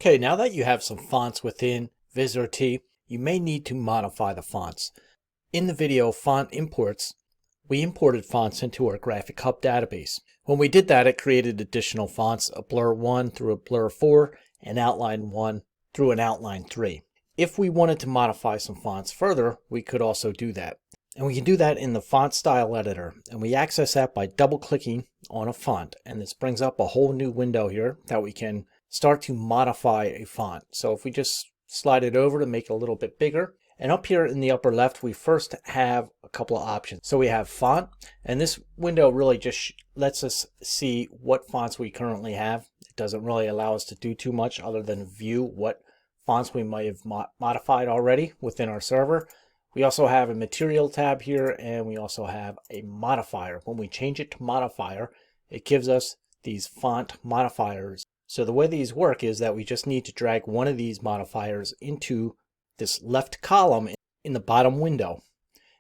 Okay, now that you have some fonts within Vizrt, you may need to modify the fonts. In the video Font Imports, we imported fonts into our Graphic Hub database. When we did that, it created additional fonts, a Blur 1 through a Blur 4, and Outline 1 through an Outline 3. If we wanted to modify some fonts further, we could also do that. And we can do that in the Font Style Editor. And we access that by double-clicking on a font. And this brings up a whole new window here that we can start to modify a font. So if we just slide it over to make it a little bit bigger, and up here in the upper left we first have a couple of options. So we have font, and this window really just lets us see what fonts we currently have. It doesn't really allow us to do too much other than view what fonts we might have modified already within our server. We also have a material tab here, and we also have a modifier. When we change it to modifier, it gives us these font modifiers. So the way these work is that we just need to drag one of these modifiers into this left column in the bottom window.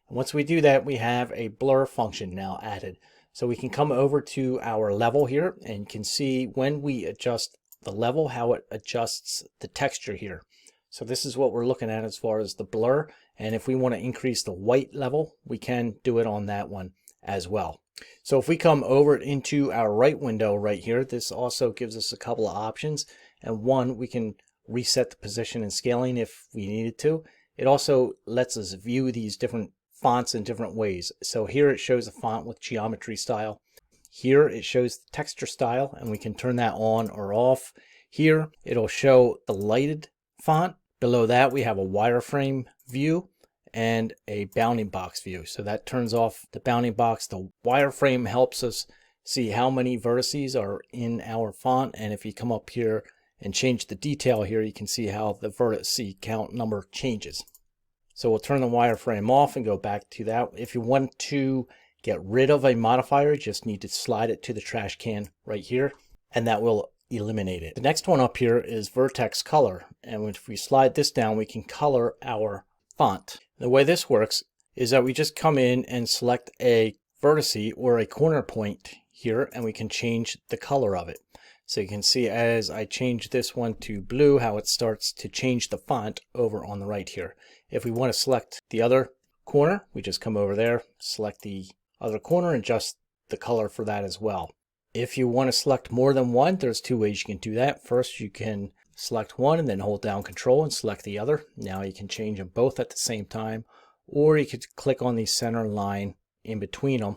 And once we do that, we have a blur function now added. So we can come over to our level here and you can see when we adjust the level, how it adjusts the texture here. So this is what we're looking at as far as the blur. And if we want to increase the white level, we can do it on that one as well. So if we come over into our right window right here, this also gives us a couple of options. And one, we can reset the position and scaling if we needed to. It also lets us view these different fonts in different ways. So here it shows a font with geometry style. Here it shows the texture style, and we can turn that on or off. Here it'll show the lighted font. Below that we have a wireframe view and a bounding box view. So that turns off the bounding box. The wireframe helps us see how many vertices are in our font. And if you come up here and change the detail here, you can see how the vertice count number changes. So we'll turn the wireframe off and go back to that. If you want to get rid of a modifier, you just need to slide it to the trash can right here, and that will eliminate it. The next one up here is Vertex Color. And if we slide this down, we can color our font. The way this works is that we just come in and select a vertice or a corner point here, and we can change the color of it. So you can see as I change this one to blue, how it starts to change the font over on the right here. If we want to select the other corner, we just come over there, select the other corner, and adjust the color for that as well. If you want to select more than one, there's two ways you can do that. First, you can select one and then hold down Control and select the other. Now you can change them both at the same time, or you could click on the center line in between them,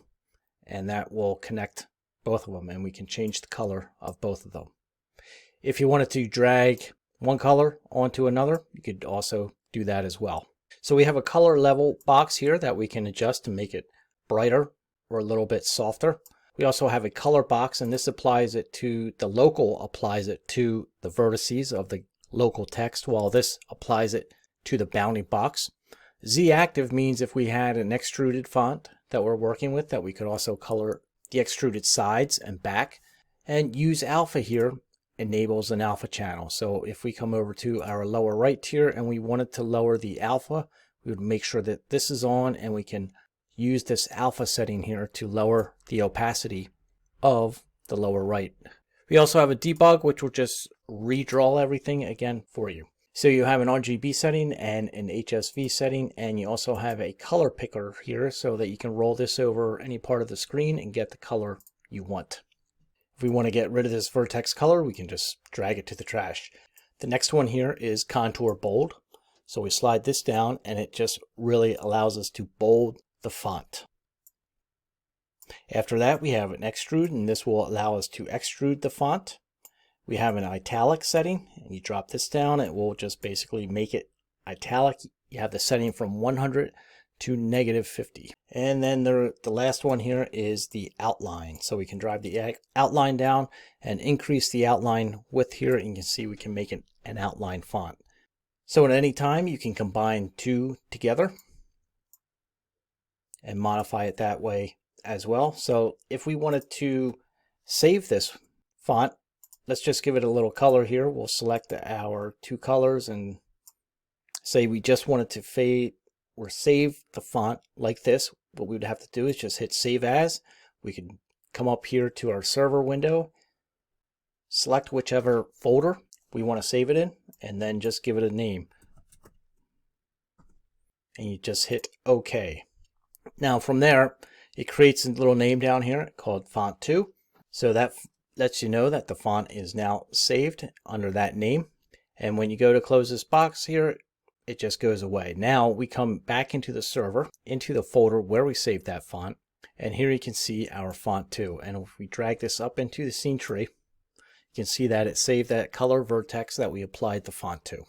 and that will connect both of them, and we can change the color of both of them. If you wanted to drag one color onto another, you could also do that as well. So we have a color level box here that we can adjust to make it brighter or a little bit softer. We also have a color box, and this applies it to the local, applies it to the vertices of the local text, while this applies it to the bounding box. Z active means if we had an extruded font that we're working with, that we could also color the extruded sides and back. And use alpha here enables an alpha channel. So if we come over to our lower right here and we wanted to lower the alpha, we would make sure that this is on, and we can use this alpha setting here to lower the opacity of the lower right. We also have a debug, which will just redraw everything again for you. So you have an RGB setting and an HSV setting, and you also have a color picker here so that you can roll this over any part of the screen and get the color you want. If we want to get rid of this vertex color, we can just drag it to the trash. The next one here is Contour Bold. So we slide this down, and it just really allows us to bold the font. After that, we have an Extrude, and this will allow us to extrude the font. We have an Italic setting, and you drop this down, it will just basically make it italic. You have the setting from 100 to -50. And then the last one here is the outline. So we can drive the outline down and increase the outline width here, and you can see we can make it an outline font. So at any time you can combine two together and modify it that way as well. So if we wanted to save this font, let's just give it a little color here. We'll select our two colors and say we just wanted to fade or save the font like this. What we would have to do is just hit Save As. We can come up here to our server window, select whichever folder we want to save it in, and then just give it a name. And you just hit OK. Now from there, it creates a little name down here called Font 2. So that lets you know that the font is now saved under that name. And when you go to close this box here, it just goes away. Now we come back into the server, into the folder where we saved that font. And here you can see our Font 2. And if we drag this up into the scene tree, you can see that it saved that color vertex that we applied the font to.